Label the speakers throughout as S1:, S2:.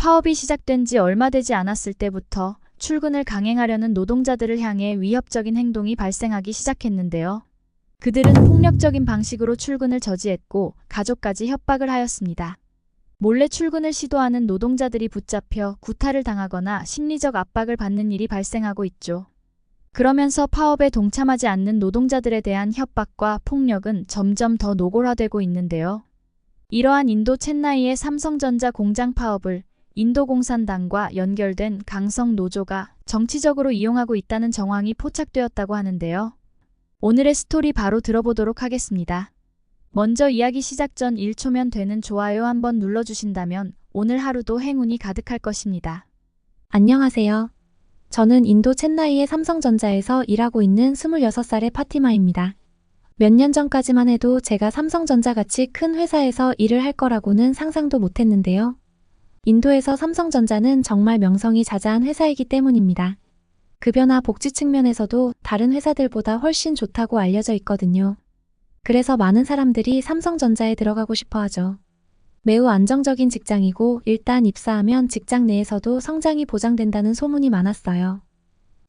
S1: 파업이 시작된 지 얼마 되지 않았을 때부터 출근을 강행하려는 노동자들을 향해 위협적인 행동이 발생하기 시작했는데요. 그들은 폭력적인 방식으로 출근을 저지했고 가족까지 협박을 하였습니다. 몰래 출근을 시도하는 노동자들이 붙잡혀 구타를 당하거나 심리적 압박을 받는 일이 발생하고 있죠. 그러면서 파업에 동참하지 않는 노동자들에 대한 협박과 폭력은 점점 더 노골화되고 있는데요. 이러한 인도 챈나이의 삼성전자 공장 파업을 인도공산당과 연결된 강성 노조가 정치적으로 이용하고 있다는 정황이 포착되었다고 하는데요. 오늘의 스토리 바로 들어보도록 하겠습니다. 먼저 이야기 시작 전 1초면 되는 좋아요 한번 눌러주신다면 오늘 하루도 행운이 가득할 것입니다.
S2: 안녕하세요. 저는 인도 챈나이의 삼성전자에서 일하고 있는 26살의 파티마입니다. 몇 년 전까지만 해도 제가 삼성전자같이 큰 회사에서 일을 할 거라고는 상상도 못했는데요. 인도에서 삼성전자는 정말 명성이 자자한 회사이기 때문입니다. 급여나 복지 측면에서도 다른 회사들보다 훨씬 좋다고 알려져 있거든요. 그래서 많은 사람들이 삼성전자에 들어가고 싶어 하죠. 매우 안정적인 직장이고 일단 입사하면 직장 내에서도 성장이 보장된다는 소문이 많았어요.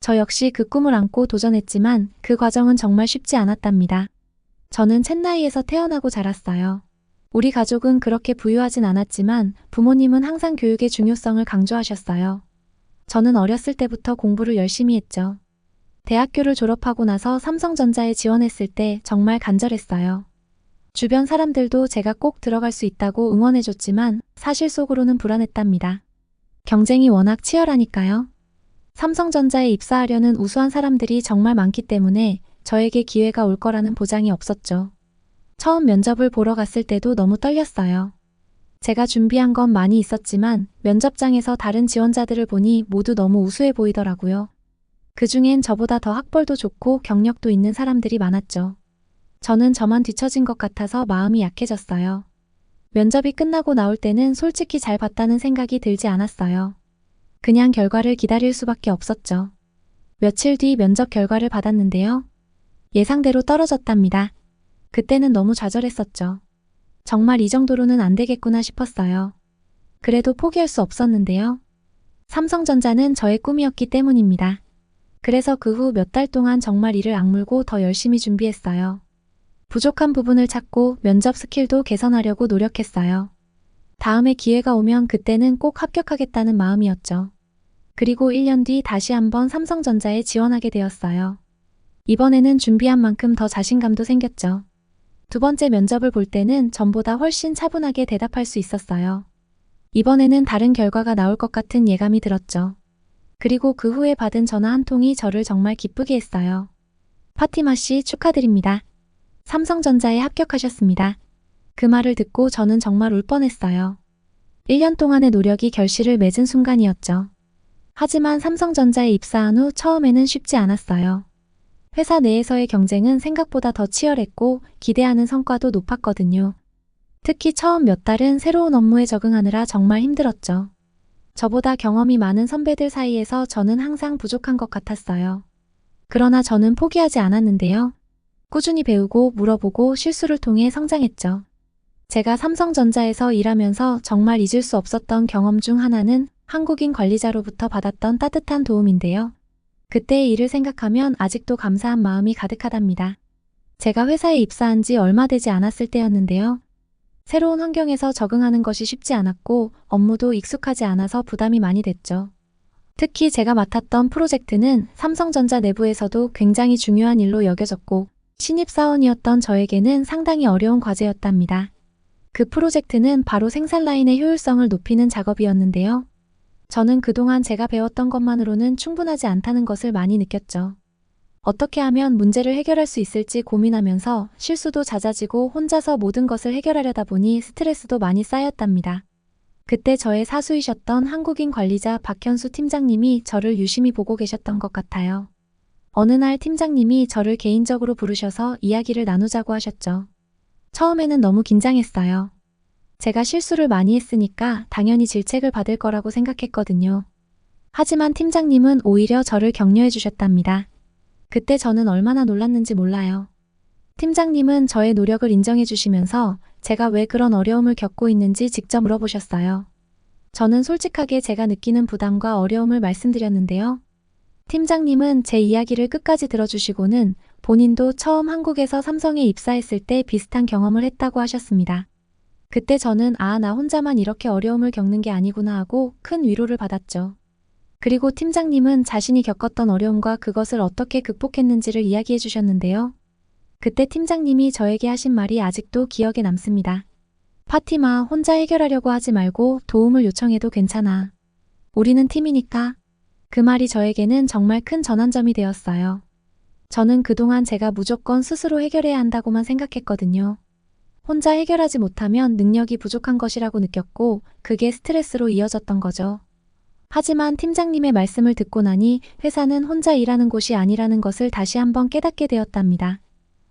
S2: 저 역시 그 꿈을 안고 도전했지만 그 과정은 정말 쉽지 않았답니다. 저는 챈나이에서 태어나고 자랐어요. 우리 가족은 그렇게 부유하진 않았지만 부모님은 항상 교육의 중요성을 강조하셨어요. 저는 어렸을 때부터 공부를 열심히 했죠. 대학교를 졸업하고 나서 삼성전자에 지원했을 때 정말 간절했어요. 주변 사람들도 제가 꼭 들어갈 수 있다고 응원해줬지만 사실 속으로는 불안했답니다. 경쟁이 워낙 치열하니까요. 삼성전자에 입사하려는 우수한 사람들이 정말 많기 때문에 저에게 기회가 올 거라는 보장이 없었죠. 처음 면접을 보러 갔을 때도 너무 떨렸어요. 제가 준비한 건 많이 있었지만 면접장에서 다른 지원자들을 보니 모두 너무 우수해 보이더라고요. 그중엔 저보다 더 학벌도 좋고 경력도 있는 사람들이 많았죠. 저는 저만 뒤처진 것 같아서 마음이 약해졌어요. 면접이 끝나고 나올 때는 솔직히 잘 봤다는 생각이 들지 않았어요. 그냥 결과를 기다릴 수밖에 없었죠. 며칠 뒤 면접 결과를 받았는데요. 예상대로 떨어졌답니다. 그때는 너무 좌절했었죠. 정말 이 정도로는 안 되겠구나 싶었어요. 그래도 포기할 수 없었는데요. 삼성전자는 저의 꿈이었기 때문입니다. 그래서 그 후 몇 달 동안 정말 이를 악물고 더 열심히 준비했어요. 부족한 부분을 찾고 면접 스킬도 개선하려고 노력했어요. 다음에 기회가 오면 그때는 꼭 합격하겠다는 마음이었죠. 그리고 1년 뒤 다시 한번 삼성전자에 지원하게 되었어요. 이번에는 준비한 만큼 더 자신감도 생겼죠. 두 번째 면접을 볼 때는 전보다 훨씬 차분하게 대답할 수 있었어요. 이번에는 다른 결과가 나올 것 같은 예감이 들었죠. 그리고 그 후에 받은 전화 한 통이 저를 정말 기쁘게 했어요. 파티마 씨 축하드립니다. 삼성전자에 합격하셨습니다. 그 말을 듣고 저는 정말 울 뻔했어요. 1년 동안의 노력이 결실을 맺은 순간이었죠. 하지만 삼성전자에 입사한 후 처음에는 쉽지 않았어요. 회사 내에서의 경쟁은 생각보다 더 치열했고 기대하는 성과도 높았거든요. 특히 처음 몇 달은 새로운 업무에 적응하느라 정말 힘들었죠. 저보다 경험이 많은 선배들 사이에서 저는 항상 부족한 것 같았어요. 그러나 저는 포기하지 않았는데요. 꾸준히 배우고 물어보고 실수를 통해 성장했죠. 제가 삼성전자에서 일하면서 정말 잊을 수 없었던 경험 중 하나는 한국인 관리자로부터 받았던 따뜻한 도움인데요. 그때의 일을 생각하면 아직도 감사한 마음이 가득하답니다. 제가 회사에 입사한 지 얼마 되지 않았을 때였는데요. 새로운 환경에서 적응하는 것이 쉽지 않았고 업무도 익숙하지 않아서 부담이 많이 됐죠. 특히 제가 맡았던 프로젝트는 삼성전자 내부에서도 굉장히 중요한 일로 여겨졌고 신입사원이었던 저에게는 상당히 어려운 과제였답니다. 그 프로젝트는 바로 생산 라인의 효율성을 높이는 작업이었는데요. 저는 그동안 제가 배웠던 것만으로는 충분하지 않다는 것을 많이 느꼈죠. 어떻게 하면 문제를 해결할 수 있을지 고민하면서 실수도 잦아지고 혼자서 모든 것을 해결하려다 보니 스트레스도 많이 쌓였답니다. 그때 저의 사수이셨던 한국인 관리자 박현수 팀장님이 저를 유심히 보고 계셨던 것 같아요. 어느 날 팀장님이 저를 개인적으로 부르셔서 이야기를 나누자고 하셨죠. 처음에는 너무 긴장했어요. 제가 실수를 많이 했으니까 당연히 질책을 받을 거라고 생각했거든요. 하지만 팀장님은 오히려 저를 격려해 주셨답니다. 그때 저는 얼마나 놀랐는지 몰라요. 팀장님은 저의 노력을 인정해 주시면서 제가 왜 그런 어려움을 겪고 있는지 직접 물어보셨어요. 저는 솔직하게 제가 느끼는 부담과 어려움을 말씀드렸는데요. 팀장님은 제 이야기를 끝까지 들어주시고는 본인도 처음 한국에서 삼성에 입사했을 때 비슷한 경험을 했다고 하셨습니다. 그때 저는 나 혼자만 이렇게 어려움을 겪는 게 아니구나 하고 큰 위로를 받았죠. 그리고 팀장님은 자신이 겪었던 어려움과 그것을 어떻게 극복했는지를 이야기해 주셨는데요. 그때 팀장님이 저에게 하신 말이 아직도 기억에 남습니다. 파티마, 혼자 해결하려고 하지 말고 도움을 요청해도 괜찮아. 우리는 팀이니까. 그 말이 저에게는 정말 큰 전환점이 되었어요. 저는 그동안 제가 무조건 스스로 해결해야 한다고만 생각했거든요. 혼자 해결하지 못하면 능력이 부족한 것이라고 느꼈고 그게 스트레스로 이어졌던 거죠. 하지만 팀장님의 말씀을 듣고 나니 회사는 혼자 일하는 곳이 아니라는 것을 다시 한번 깨닫게 되었답니다.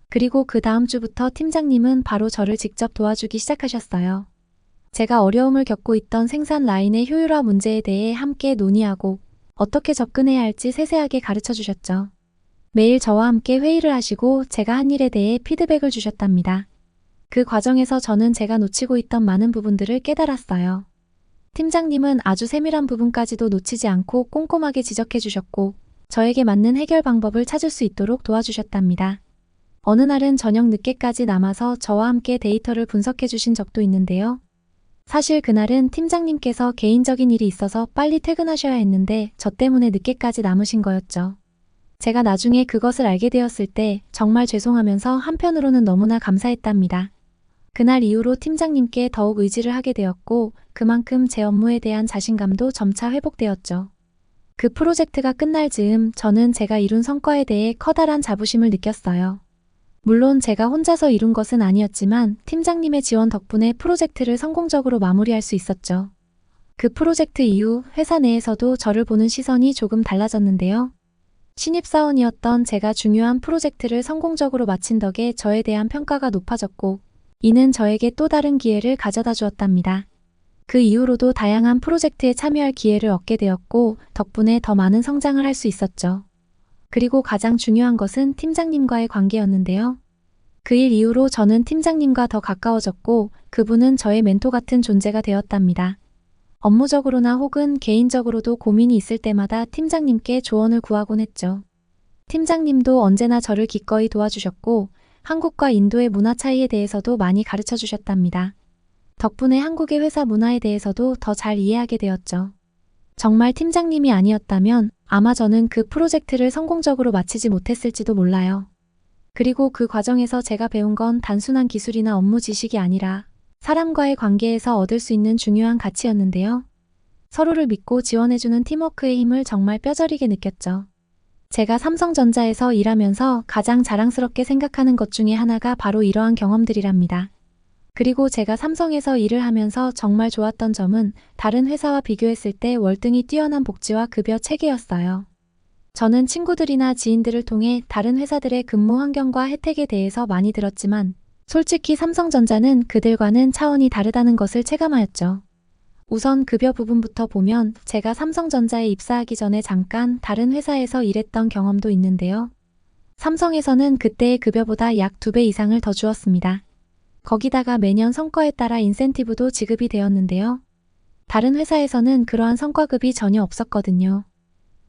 S2: 그리고 그 다음 주부터 팀장님은 바로 저를 직접 도와주기 시작하셨어요. 제가 어려움을 겪고 있던 생산 라인의 효율화 문제에 대해 함께 논의하고 어떻게 접근해야 할지 세세하게 가르쳐 주셨죠. 매일 저와 함께 회의를 하시고 제가 한 일에 대해 피드백을 주셨답니다. 그 과정에서 저는 제가 놓치고 있던 많은 부분들을 깨달았어요. 팀장님은 아주 세밀한 부분까지도 놓치지 않고 꼼꼼하게 지적해 주셨고 저에게 맞는 해결 방법을 찾을 수 있도록 도와주셨답니다. 어느 날은 저녁 늦게까지 남아서 저와 함께 데이터를 분석해 주신 적도 있는데요. 사실 그날은 팀장님께서 개인적인 일이 있어서 빨리 퇴근하셔야 했는데 저 때문에 늦게까지 남으신 거였죠. 제가 나중에 그것을 알게 되었을 때 정말 죄송하면서 한편으로는 너무나 감사했답니다. 그날 이후로 팀장님께 더욱 의지를 하게 되었고 그만큼 제 업무에 대한 자신감도 점차 회복되었죠. 그 프로젝트가 끝날 즈음 저는 제가 이룬 성과에 대해 커다란 자부심을 느꼈어요. 물론 제가 혼자서 이룬 것은 아니었지만 팀장님의 지원 덕분에 프로젝트를 성공적으로 마무리할 수 있었죠. 그 프로젝트 이후 회사 내에서도 저를 보는 시선이 조금 달라졌는데요. 신입사원이었던 제가 중요한 프로젝트를 성공적으로 마친 덕에 저에 대한 평가가 높아졌고 이는 저에게 또 다른 기회를 가져다 주었답니다. 그 이후로도 다양한 프로젝트에 참여할 기회를 얻게 되었고 덕분에 더 많은 성장을 할 수 있었죠. 그리고 가장 중요한 것은 팀장님과의 관계였는데요. 그 일 이후로 저는 팀장님과 더 가까워졌고 그분은 저의 멘토 같은 존재가 되었답니다. 업무적으로나 혹은 개인적으로도 고민이 있을 때마다 팀장님께 조언을 구하곤 했죠. 팀장님도 언제나 저를 기꺼이 도와주셨고 한국과 인도의 문화 차이에 대해서도 많이 가르쳐 주셨답니다. 덕분에 한국의 회사 문화에 대해서도 더 잘 이해하게 되었죠. 정말 팀장님이 아니었다면 아마 저는 그 프로젝트를 성공적으로 마치지 못했을지도 몰라요. 그리고 그 과정에서 제가 배운 건 단순한 기술이나 업무 지식이 아니라 사람과의 관계에서 얻을 수 있는 중요한 가치였는데요. 서로를 믿고 지원해주는 팀워크의 힘을 정말 뼈저리게 느꼈죠. 제가 삼성전자에서 일하면서 가장 자랑스럽게 생각하는 것 중에 하나가 바로 이러한 경험들이랍니다. 그리고 제가 삼성에서 일을 하면서 정말 좋았던 점은 다른 회사와 비교했을 때 월등히 뛰어난 복지와 급여 체계였어요. 저는 친구들이나 지인들을 통해 다른 회사들의 근무 환경과 혜택에 대해서 많이 들었지만 솔직히 삼성전자는 그들과는 차원이 다르다는 것을 체감하였죠. 우선 급여 부분부터 보면 제가 삼성전자에 입사하기 전에 잠깐 다른 회사에서 일했던 경험도 있는데요. 삼성에서는 그때의 급여보다 약 2배 이상을 더 주었습니다. 거기다가 매년 성과에 따라 인센티브도 지급이 되었는데요. 다른 회사에서는 그러한 성과급이 전혀 없었거든요.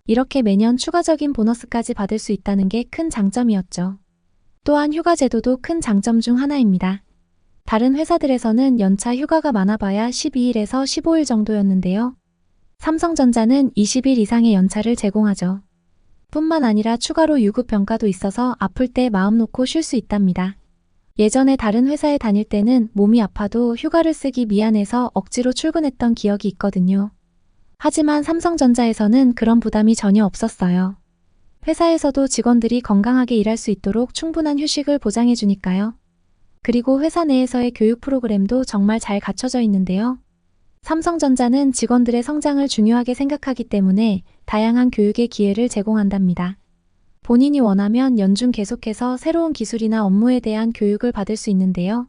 S2: 이렇게 매년 추가적인 보너스까지 받을 수 있다는 게 큰 장점이었죠. 또한 휴가 제도도 큰 장점 중 하나입니다. 다른 회사들에서는 연차 휴가가 많아봐야 12일에서 15일 정도였는데요. 삼성전자는 20일 이상의 연차를 제공하죠. 뿐만 아니라 추가로 유급 병가도 있어서 아플 때 마음 놓고 쉴 수 있답니다. 예전에 다른 회사에 다닐 때는 몸이 아파도 휴가를 쓰기 미안해서 억지로 출근했던 기억이 있거든요. 하지만 삼성전자에서는 그런 부담이 전혀 없었어요. 회사에서도 직원들이 건강하게 일할 수 있도록 충분한 휴식을 보장해 주니까요. 그리고 회사 내에서의 교육 프로그램도 정말 잘 갖춰져 있는데요. 삼성전자는 직원들의 성장을 중요하게 생각하기 때문에 다양한 교육의 기회를 제공한답니다. 본인이 원하면 연중 계속해서 새로운 기술이나 업무에 대한 교육을 받을 수 있는데요.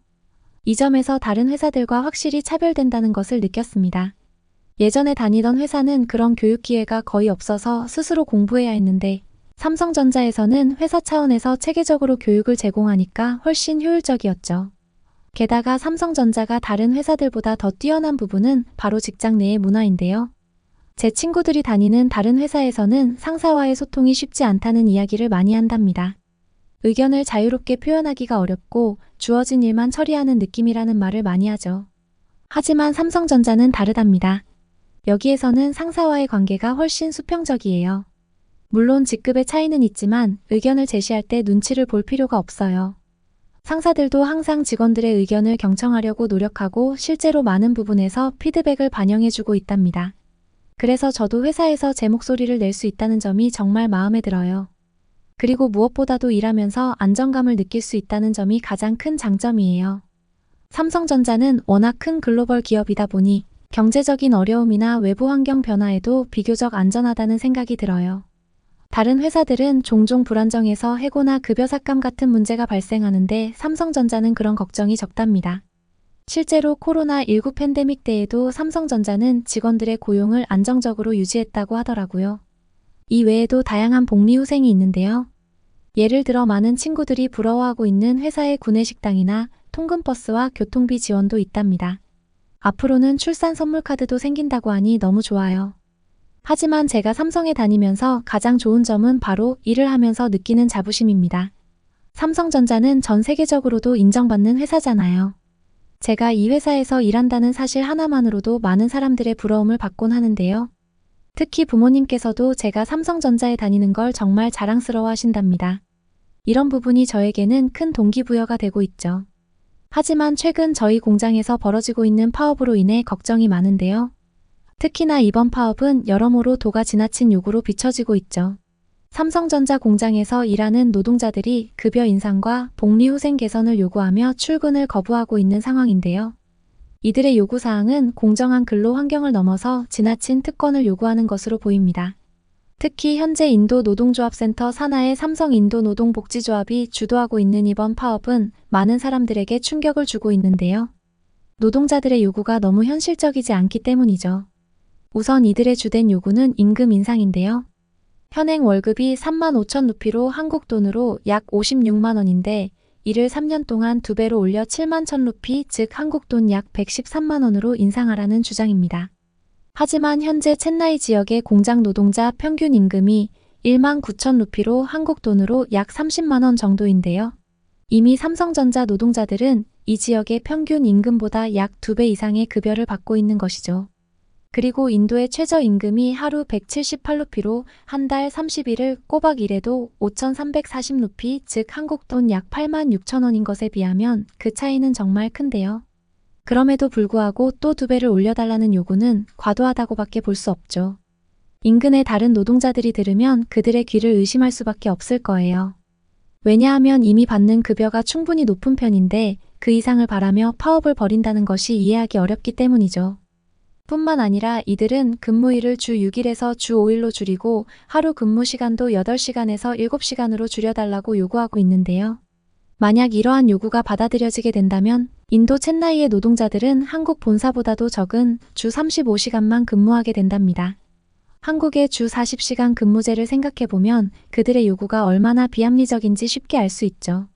S2: 이 점에서 다른 회사들과 확실히 차별된다는 것을 느꼈습니다. 예전에 다니던 회사는 그런 교육 기회가 거의 없어서 스스로 공부해야 했는데 삼성전자에서는 회사 차원에서 체계적으로 교육을 제공하니까 훨씬 효율적이었죠. 게다가 삼성전자가 다른 회사들보다 더 뛰어난 부분은 바로 직장 내의 문화인데요. 제 친구들이 다니는 다른 회사에서는 상사와의 소통이 쉽지 않다는 이야기를 많이 한답니다. 의견을 자유롭게 표현하기가 어렵고 주어진 일만 처리하는 느낌이라는 말을 많이 하죠. 하지만 삼성전자는 다르답니다. 여기에서는 상사와의 관계가 훨씬 수평적이에요. 물론 직급의 차이는 있지만 의견을 제시할 때 눈치를 볼 필요가 없어요. 상사들도 항상 직원들의 의견을 경청하려고 노력하고 실제로 많은 부분에서 피드백을 반영해주고 있답니다. 그래서 저도 회사에서 제 목소리를 낼 수 있다는 점이 정말 마음에 들어요. 그리고 무엇보다도 일하면서 안정감을 느낄 수 있다는 점이 가장 큰 장점이에요. 삼성전자는 워낙 큰 글로벌 기업이다 보니 경제적인 어려움이나 외부 환경 변화에도 비교적 안전하다는 생각이 들어요. 다른 회사들은 종종 불안정해서 해고나 급여 삭감 같은 문제가 발생하는데 삼성전자는 그런 걱정이 적답니다. 실제로 코로나19 팬데믹 때에도 삼성전자는 직원들의 고용을 안정적으로 유지했다고 하더라고요. 이 외에도 다양한 복리 후생이 있는데요. 예를 들어 많은 친구들이 부러워하고 있는 회사의 구내식당이나 통근버스와 교통비 지원도 있답니다. 앞으로는 출산 선물 카드도 생긴다고 하니 너무 좋아요. 하지만 제가 삼성에 다니면서 가장 좋은 점은 바로 일을 하면서 느끼는 자부심입니다. 삼성전자는 전 세계적으로도 인정받는 회사잖아요. 제가 이 회사에서 일한다는 사실 하나만으로도 많은 사람들의 부러움을 받곤 하는데요. 특히 부모님께서도 제가 삼성전자에 다니는 걸 정말 자랑스러워 하신답니다. 이런 부분이 저에게는 큰 동기부여가 되고 있죠. 하지만 최근 저희 공장에서 벌어지고 있는 파업으로 인해 걱정이 많은데요. 특히나 이번 파업은 여러모로 도가 지나친 요구로 비춰지고 있죠. 삼성전자 공장에서 일하는 노동자들이 급여 인상과 복리 후생 개선을 요구하며 출근을 거부하고 있는 상황인데요. 이들의 요구사항은 공정한 근로 환경을 넘어서 지나친 특권을 요구하는 것으로 보입니다. 특히 현재 인도 노동조합센터 산하의 삼성 인도 노동복지조합이 주도하고 있는 이번 파업은 많은 사람들에게 충격을 주고 있는데요. 노동자들의 요구가 너무 현실적이지 않기 때문이죠. 우선 이들의 주된 요구는 임금 인상인데요. 현행 월급이 35,000루피로 한국 돈으로 약 56만 원인데 이를 3년 동안 2배로 올려 7만 1,000루피, 즉 한국 돈 약 113만 원으로 인상하라는 주장입니다. 하지만 현재 첸나이 지역의 공장 노동자 평균 임금이 1만 9천 루피로 한국 돈으로 약 30만 원 정도인데요. 이미 삼성전자 노동자들은 이 지역의 평균 임금보다 약 2배 이상의 급여를 받고 있는 것이죠. 그리고 인도의 최저임금이 하루 178루피로 한 달 30일을 꼬박 일해도 5,340루피, 즉 한국 돈 약 8만 6천 원인 것에 비하면 그 차이는 정말 큰데요. 그럼에도 불구하고 또 2배를 올려달라는 요구는 과도하다고밖에 볼 수 없죠. 인근의 다른 노동자들이 들으면 그들의 귀를 의심할 수밖에 없을 거예요. 왜냐하면 이미 받는 급여가 충분히 높은 편인데 그 이상을 바라며 파업을 벌인다는 것이 이해하기 어렵기 때문이죠. 뿐만 아니라 이들은 근무일을 주 6일에서 주 5일로 줄이고 하루 근무 시간도 8시간에서 7시간으로 줄여달라고 요구하고 있는데요. 만약 이러한 요구가 받아들여지게 된다면 인도 첸나이의 노동자들은 한국 본사보다도 적은 주 35시간만 근무하게 된답니다. 한국의 주 40시간 근무제를 생각해보면 그들의 요구가 얼마나 비합리적인지 쉽게 알 수 있죠.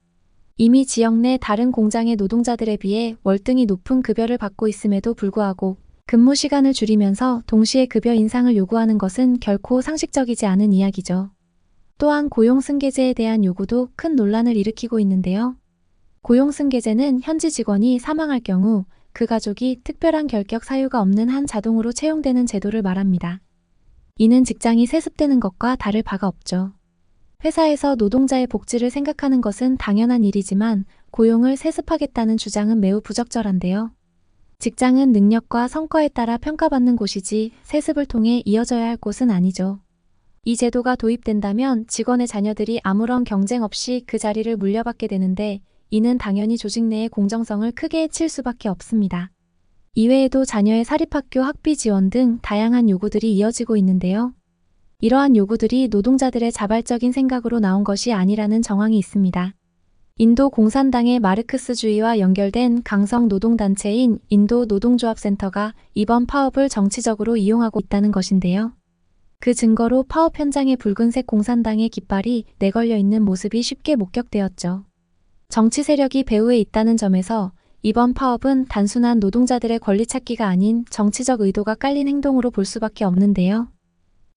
S2: 이미 지역 내 다른 공장의 노동자들에 비해 월등히 높은 급여를 받고 있음에도 불구하고 근무 시간을 줄이면서 동시에 급여 인상을 요구하는 것은 결코 상식적이지 않은 이야기죠. 또한 고용승계제에 대한 요구도 큰 논란을 일으키고 있는데요. 고용승계제는 현지 직원이 사망할 경우 그 가족이 특별한 결격 사유가 없는 한 자동으로 채용되는 제도를 말합니다. 이는 직장이 세습되는 것과 다를 바가 없죠. 회사에서 노동자의 복지를 생각하는 것은 당연한 일이지만 고용을 세습하겠다는 주장은 매우 부적절한데요. 직장은 능력과 성과에 따라 평가받는 곳이지 세습을 통해 이어져야 할 곳은 아니죠. 이 제도가 도입된다면 직원의 자녀들이 아무런 경쟁 없이 그 자리를 물려받게 되는데 이는 당연히 조직 내의 공정성을 크게 해칠 수밖에 없습니다. 이외에도 자녀의 사립학교 학비 지원 등 다양한 요구들이 이어지고 있는데요. 이러한 요구들이 노동자들의 자발적인 생각으로 나온 것이 아니라는 정황이 있습니다. 인도 공산당의 마르크스주의와 연결된 강성 노동단체인 인도 노동조합센터가 이번 파업을 정치적으로 이용하고 있다는 것인데요. 그 증거로 파업 현장에 붉은색 공산당의 깃발이 내걸려 있는 모습이 쉽게 목격되었죠. 정치 세력이 배후에 있다는 점에서 이번 파업은 단순한 노동자들의 권리 찾기가 아닌 정치적 의도가 깔린 행동으로 볼 수밖에 없는데요.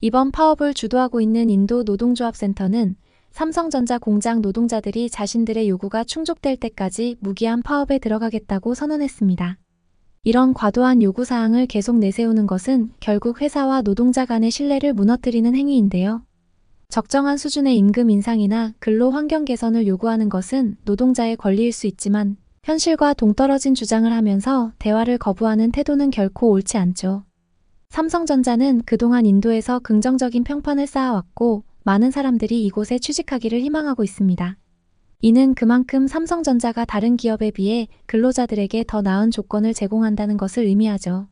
S2: 이번 파업을 주도하고 있는 인도 노동조합센터는 삼성전자 공장 노동자들이 자신들의 요구가 충족될 때까지 무기한 파업에 들어가겠다고 선언했습니다. 이런 과도한 요구사항을 계속 내세우는 것은 결국 회사와 노동자 간의 신뢰를 무너뜨리는 행위인데요. 적정한 수준의 임금 인상이나 근로 환경 개선을 요구하는 것은 노동자의 권리일 수 있지만 현실과 동떨어진 주장을 하면서 대화를 거부하는 태도는 결코 옳지 않죠. 삼성전자는 그동안 인도에서 긍정적인 평판을 쌓아왔고 많은 사람들이 이곳에 취직하기를 희망하고 있습니다. 이는 그만큼 삼성전자가 다른 기업에 비해 근로자들에게 더 나은 조건을 제공한다는 것을 의미하죠.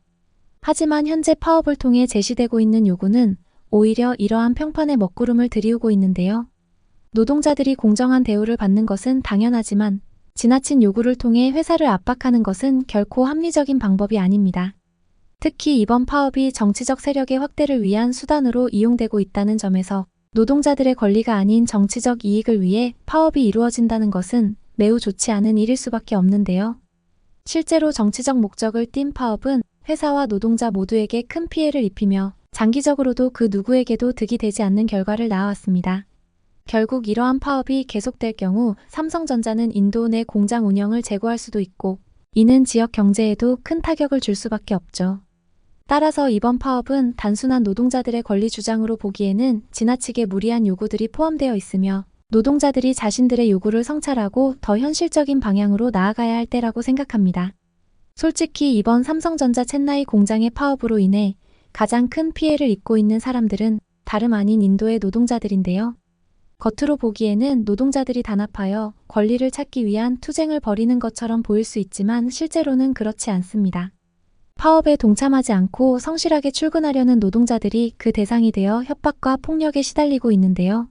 S2: 하지만 현재 파업을 통해 제시되고 있는 요구는 오히려 이러한 평판에 먹구름을 들이우고 있는데요. 노동자들이 공정한 대우를 받는 것은 당연하지만 지나친 요구를 통해 회사를 압박하는 것은 결코 합리적인 방법이 아닙니다. 특히 이번 파업이 정치적 세력의 확대를 위한 수단으로 이용되고 있다는 점에서 노동자들의 권리가 아닌 정치적 이익을 위해 파업이 이루어진다는 것은 매우 좋지 않은 일일 수밖에 없는데요. 실제로 정치적 목적을 띤 파업은 회사와 노동자 모두에게 큰 피해를 입히며 장기적으로도 그 누구에게도 득이 되지 않는 결과를 낳아왔습니다. 결국 이러한 파업이 계속될 경우 삼성전자는 인도 내 공장 운영을 재고할 수도 있고 이는 지역 경제에도 큰 타격을 줄 수밖에 없죠. 따라서 이번 파업은 단순한 노동자들의 권리 주장으로 보기에는 지나치게 무리한 요구들이 포함되어 있으며 노동자들이 자신들의 요구를 성찰하고 더 현실적인 방향으로 나아가야 할 때라고 생각합니다. 솔직히 이번 삼성전자 첸나이 공장의 파업으로 인해 가장 큰 피해를 입고 있는 사람들은 다름 아닌 인도의 노동자들인데요. 겉으로 보기에는 노동자들이 단합하여 권리를 찾기 위한 투쟁을 벌이는 것처럼 보일 수 있지만 실제로는 그렇지 않습니다. 파업에 동참하지 않고 성실하게 출근하려는 노동자들이 그 대상이 되어 협박과 폭력에 시달리고 있는데요.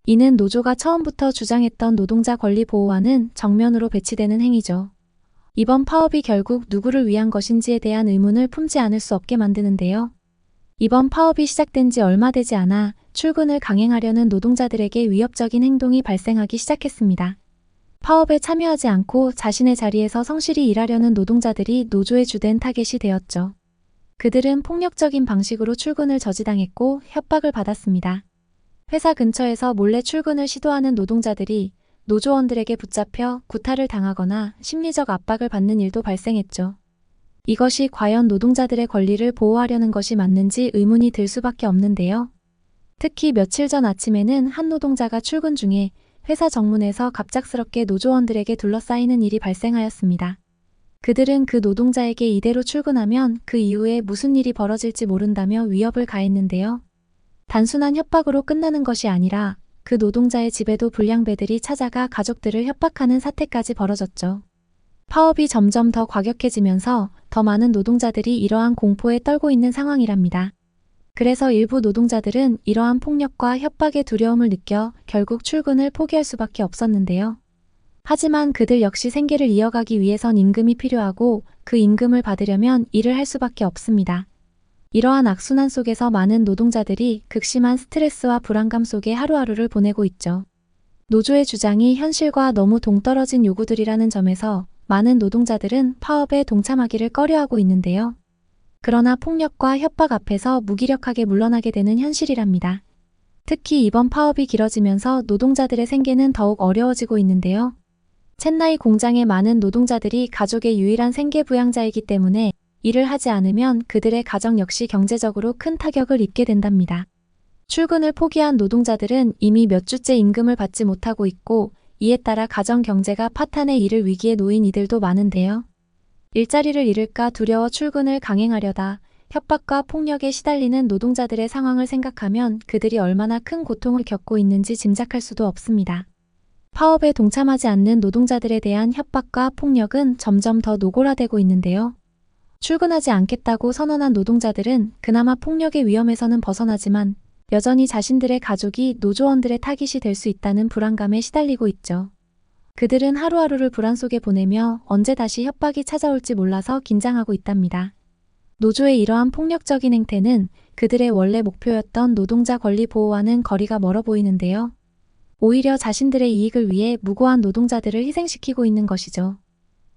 S2: 이는 노조가 처음부터 주장했던 노동자 권리 보호와는 정면으로 배치되는 행위죠. 이번 파업이 결국 누구를 위한 것인지에 대한 의문을 품지 않을 수 없게 만드는데요. 이번 파업이 시작된 지 얼마 되지 않아 출근을 강행하려는 노동자들에게 위협적인 행동이 발생하기 시작했습니다. 파업에 참여하지 않고 자신의 자리에서 성실히 일하려는 노동자들이 노조의 주된 타겟이 되었죠. 그들은 폭력적인 방식으로 출근을 저지당했고 협박을 받았습니다. 회사 근처에서 몰래 출근을 시도하는 노동자들이 노조원들에게 붙잡혀 구타를 당하거나 심리적 압박을 받는 일도 발생했죠. 이것이 과연 노동자들의 권리를 보호하려는 것이 맞는지 의문이 들 수밖에 없는데요. 특히 며칠 전 아침에는 한 노동자가 출근 중에 회사 정문에서 갑작스럽게 노조원들에게 둘러싸이는 일이 발생하였습니다. 그들은 그 노동자에게 이대로 출근하면 그 이후에 무슨 일이 벌어질지 모른다며 위협을 가했는데요. 단순한 협박으로 끝나는 것이 아니라 그 노동자의 집에도 불량배들이 찾아가 가족들을 협박하는 사태까지 벌어졌죠. 파업이 점점 더 과격해지면서 더 많은 노동자들이 이러한 공포에 떨고 있는 상황이랍니다. 그래서 일부 노동자들은 이러한 폭력과 협박의 두려움을 느껴 결국 출근을 포기할 수밖에 없었는데요. 하지만 그들 역시 생계를 이어가기 위해선 임금이 필요하고 그 임금을 받으려면 일을 할 수밖에 없습니다. 이러한 악순환 속에서 많은 노동자들이 극심한 스트레스와 불안감 속에 하루하루를 보내고 있죠. 노조의 주장이 현실과 너무 동떨어진 요구들이라는 점에서 많은 노동자들은 파업에 동참하기를 꺼려하고 있는데요. 그러나 폭력과 협박 앞에서 무기력하게 물러나게 되는 현실이랍니다. 특히 이번 파업이 길어지면서 노동자들의 생계는 더욱 어려워지고 있는데요. 첸나이 공장의 많은 노동자들이 가족의 유일한 생계 부양자이기 때문에 일을 하지 않으면 그들의 가정 역시 경제적으로 큰 타격을 입게 된답니다. 출근을 포기한 노동자들은 이미 몇 주째 임금을 받지 못하고 있고 이에 따라 가정 경제가 파탄에 이를 위기에 놓인 이들도 많은데요. 일자리를 잃을까 두려워 출근을 강행하려다 협박과 폭력에 시달리는 노동자들의 상황을 생각하면 그들이 얼마나 큰 고통을 겪고 있는지 짐작할 수도 없습니다. 파업에 동참하지 않는 노동자들에 대한 협박과 폭력은 점점 더 노골화되고 있는데요. 출근하지 않겠다고 선언한 노동자들은 그나마 폭력의 위험에서는 벗어나지만 여전히 자신들의 가족이 노조원들의 타깃이 될 수 있다는 불안감에 시달리고 있죠. 그들은 하루하루를 불안 속에 보내며 언제 다시 협박이 찾아올지 몰라서 긴장하고 있답니다. 노조의 이러한 폭력적인 행태는 그들의 원래 목표였던 노동자 권리 보호와는 거리가 멀어 보이는데요. 오히려 자신들의 이익을 위해 무고한 노동자들을 희생시키고 있는 것이죠.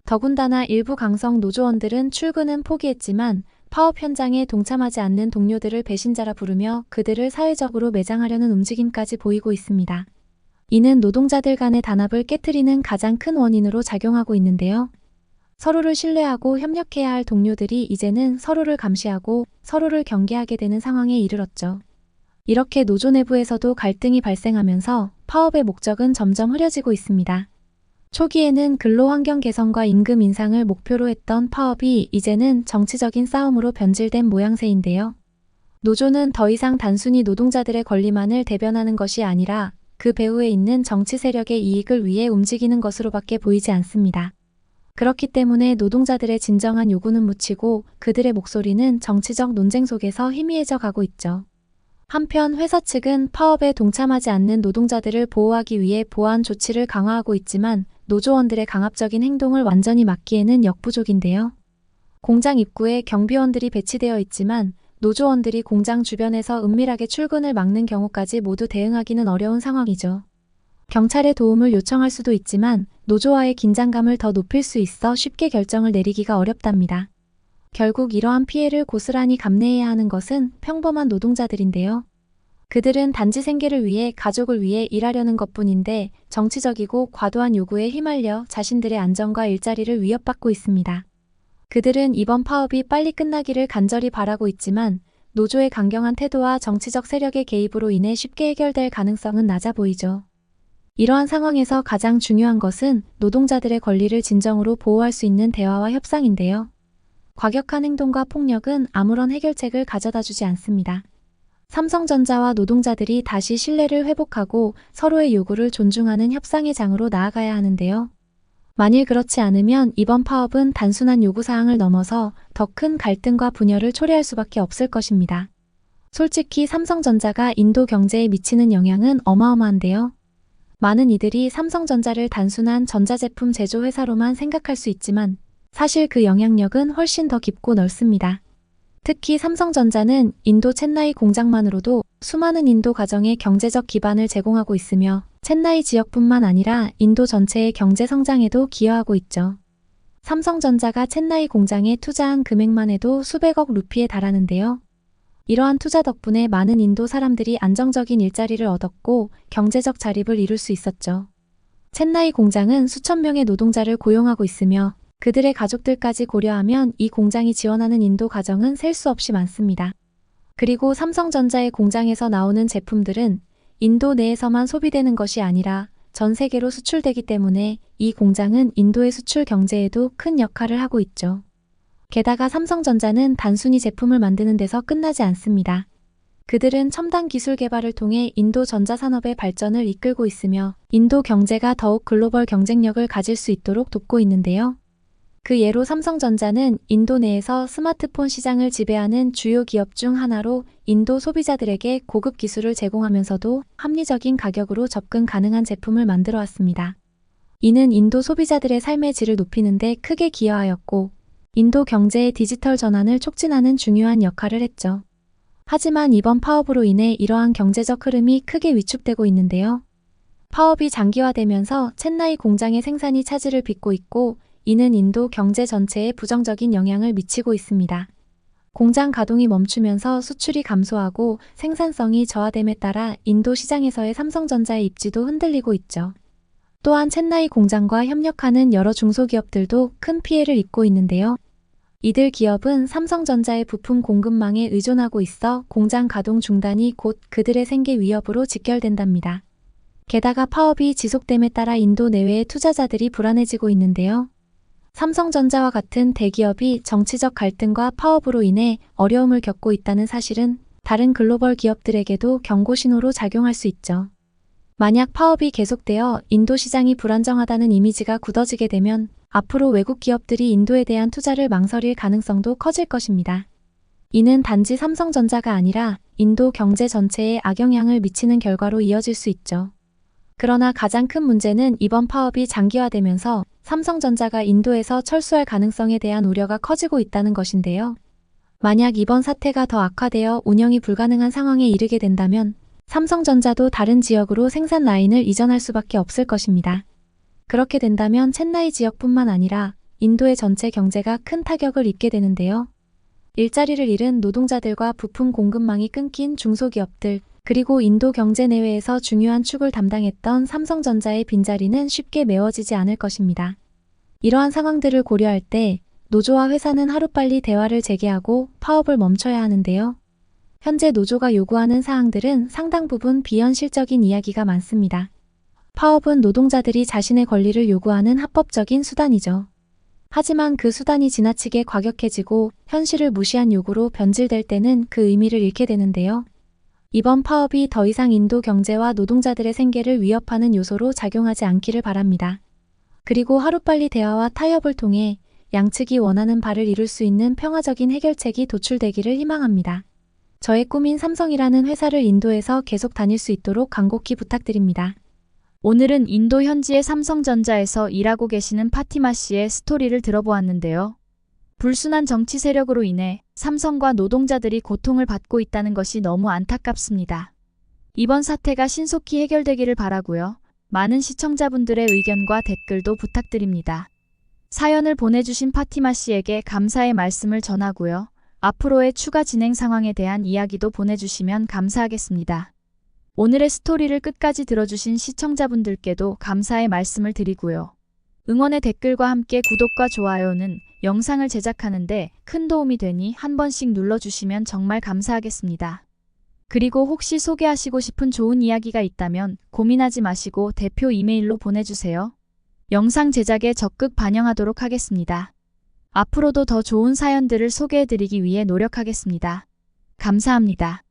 S2: 더군다나 일부 강성 노조원들은 출근은 포기했지만 파업 현장에 동참하지 않는 동료들을 배신자라 부르며 그들을 사회적으로 매장하려는 움직임까지 보이고 있습니다. 이는 노동자들 간의 단합을 깨트리는 가장 큰 원인으로 작용하고 있는데요. 서로를 신뢰하고 협력해야 할 동료들이 이제는 서로를 감시하고 서로를 경계하게 되는 상황에 이르렀죠. 이렇게 노조 내부에서도 갈등이 발생하면서 파업의 목적은 점점 흐려지고 있습니다. 초기에는 근로환경 개선과 임금 인상을 목표로 했던 파업이 이제는 정치적인 싸움으로 변질된 모양새인데요. 노조는 더 이상 단순히 노동자들의 권리만을 대변하는 것이 아니라 그 배후에 있는 정치 세력의 이익을 위해 움직이는 것으로밖에 보이지 않습니다. 그렇기 때문에 노동자들의 진정한 요구는 묻히고 그들의 목소리는 정치적 논쟁 속에서 희미해져 가고 있죠. 한편 회사 측은 파업에 동참하지 않는 노동자들을 보호하기 위해 보안 조치를 강화하고 있지만 노조원들의 강압적인 행동을 완전히 막기에는 역부족인데요. 공장 입구에 경비원들이 배치되어 있지만 노조원들이 공장 주변에서 은밀하게 출근을 막는 경우까지 모두 대응하기는 어려운 상황이죠. 경찰의 도움을 요청할 수도 있지만 노조와의 긴장감을 더 높일 수 있어 쉽게 결정을 내리기가 어렵답니다. 결국 이러한 피해를 고스란히 감내해야 하는 것은 평범한 노동자들인데요. 그들은 단지 생계를 위해 가족을 위해 일하려는 것뿐인데 정치적이고 과도한 요구에 휘말려 자신들의 안전과 일자리를 위협받고 있습니다. 그들은 이번 파업이 빨리 끝나기를 간절히 바라고 있지만 노조의 강경한 태도와 정치적 세력의 개입으로 인해 쉽게 해결될 가능성은 낮아 보이죠. 이러한 상황에서 가장 중요한 것은 노동자들의 권리를 진정으로 보호할 수 있는 대화와 협상인데요. 과격한 행동과 폭력은 아무런 해결책을 가져다 주지 않습니다. 삼성전자와 노동자들이 다시 신뢰를 회복하고 서로의 요구를 존중하는 협상의 장으로 나아가야 하는데요. 만일 그렇지 않으면 이번 파업은 단순한 요구사항을 넘어서 더 큰 갈등과 분열을 초래할 수밖에 없을 것입니다. 솔직히 삼성전자가 인도 경제에 미치는 영향은 어마어마한데요. 많은 이들이 삼성전자를 단순한 전자제품 제조 회사로만 생각할 수 있지만 사실 그 영향력은 훨씬 더 깊고 넓습니다. 특히 삼성전자는 인도 첸나이 공장만으로도 수많은 인도 가정의 경제적 기반을 제공하고 있으며 첸나이 지역뿐만 아니라 인도 전체의 경제 성장에도 기여하고 있죠. 삼성전자가 첸나이 공장에 투자한 금액만 해도 수백억 루피에 달하는데요. 이러한 투자 덕분에 많은 인도 사람들이 안정적인 일자리를 얻었고 경제적 자립을 이룰 수 있었죠. 첸나이 공장은 수천 명의 노동자를 고용하고 있으며 그들의 가족들까지 고려하면 이 공장이 지원하는 인도 가정은 셀 수 없이 많습니다. 그리고 삼성전자의 공장에서 나오는 제품들은 인도 내에서만 소비되는 것이 아니라 전 세계로 수출되기 때문에 이 공장은 인도의 수출 경제에도 큰 역할을 하고 있죠. 게다가 삼성전자는 단순히 제품을 만드는 데서 끝나지 않습니다. 그들은 첨단 기술 개발을 통해 인도 전자산업의 발전을 이끌고 있으며 인도 경제가 더욱 글로벌 경쟁력을 가질 수 있도록 돕고 있는데요. 그 예로 삼성전자는 인도 내에서 스마트폰 시장을 지배하는 주요 기업 중 하나로 인도 소비자들에게 고급 기술을 제공하면서도 합리적인 가격으로 접근 가능한 제품을 만들어 왔습니다. 이는 인도 소비자들의 삶의 질을 높이는 데 크게 기여하였고 인도 경제의 디지털 전환을 촉진하는 중요한 역할을 했죠. 하지만 이번 파업으로 인해 이러한 경제적 흐름이 크게 위축되고 있는데요. 파업이 장기화되면서 첸나이 공장의 생산이 차질을 빚고 있고 이는 인도 경제 전체에 부정적인 영향을 미치고 있습니다. 공장 가동이 멈추면서 수출이 감소하고 생산성이 저하됨에 따라 인도 시장에서의 삼성전자의 입지도 흔들리고 있죠. 또한 첸나이 공장과 협력하는 여러 중소기업들도 큰 피해를 입고 있는데요. 이들 기업은 삼성전자의 부품 공급망에 의존하고 있어 공장 가동 중단이 곧 그들의 생계 위협으로 직결된답니다. 게다가 파업이 지속됨에 따라 인도 내외의 투자자들이 불안해지고 있는데요. 삼성전자와 같은 대기업이 정치적 갈등과 파업으로 인해 어려움을 겪고 있다는 사실은 다른 글로벌 기업들에게도 경고 신호로 작용할 수 있죠. 만약 파업이 계속되어 인도 시장이 불안정하다는 이미지가 굳어지게 되면 앞으로 외국 기업들이 인도에 대한 투자를 망설일 가능성도 커질 것입니다. 이는 단지 삼성전자가 아니라 인도 경제 전체에 악영향을 미치는 결과로 이어질 수 있죠. 그러나 가장 큰 문제는 이번 파업이 장기화되면서 삼성전자가 인도에서 철수할 가능성에 대한 우려가 커지고 있다는 것인데요. 만약 이번 사태가 더 악화되어 운영이 불가능한 상황에 이르게 된다면 삼성전자도 다른 지역으로 생산 라인을 이전할 수밖에 없을 것입니다. 그렇게 된다면 첸나이 지역뿐만 아니라 인도의 전체 경제가 큰 타격을 입게 되는데요. 일자리를 잃은 노동자들과 부품 공급망이 끊긴 중소기업들, 그리고 인도 경제 내외에서 중요한 축을 담당했던 삼성전자의 빈자리는 쉽게 메워지지 않을 것입니다. 이러한 상황들을 고려할 때 노조와 회사는 하루빨리 대화를 재개하고 파업을 멈춰야 하는데요. 현재 노조가 요구하는 사항들은 상당 부분 비현실적인 이야기가 많습니다. 파업은 노동자들이 자신의 권리를 요구하는 합법적인 수단이죠. 하지만 그 수단이 지나치게 과격해지고 현실을 무시한 요구로 변질될 때는 그 의미를 잃게 되는데요. 이번 파업이 더 이상 인도 경제와 노동자들의 생계를 위협하는 요소로 작용하지 않기를 바랍니다. 그리고 하루빨리 대화와 타협을 통해 양측이 원하는 바를 이룰 수 있는 평화적인 해결책이 도출되기를 희망합니다. 저의 꿈인 삼성이라는 회사를 인도에서 계속 다닐 수 있도록 간곡히 부탁드립니다.
S1: 오늘은 인도 현지의 삼성전자에서 일하고 계시는 파티마 씨의 스토리를 들어보았는데요. 불순한 정치 세력으로 인해 삼성과 노동자들이 고통을 받고 있다는 것이 너무 안타깝습니다. 이번 사태가 신속히 해결되기를 바라고요. 많은 시청자분들의 의견과 댓글도 부탁드립니다. 사연을 보내주신 파티마 씨에게 감사의 말씀을 전하고요. 앞으로의 추가 진행 상황에 대한 이야기도 보내주시면 감사하겠습니다. 오늘의 스토리를 끝까지 들어주신 시청자분들께도 감사의 말씀을 드리고요. 응원의 댓글과 함께 구독과 좋아요는 영상을 제작하는데 큰 도움이 되니 한 번씩 눌러주시면 정말 감사하겠습니다. 그리고 혹시 소개하시고 싶은 좋은 이야기가 있다면 고민하지 마시고 대표 이메일로 보내주세요. 영상 제작에 적극 반영하도록 하겠습니다. 앞으로도 더 좋은 사연들을 소개해드리기 위해 노력하겠습니다. 감사합니다.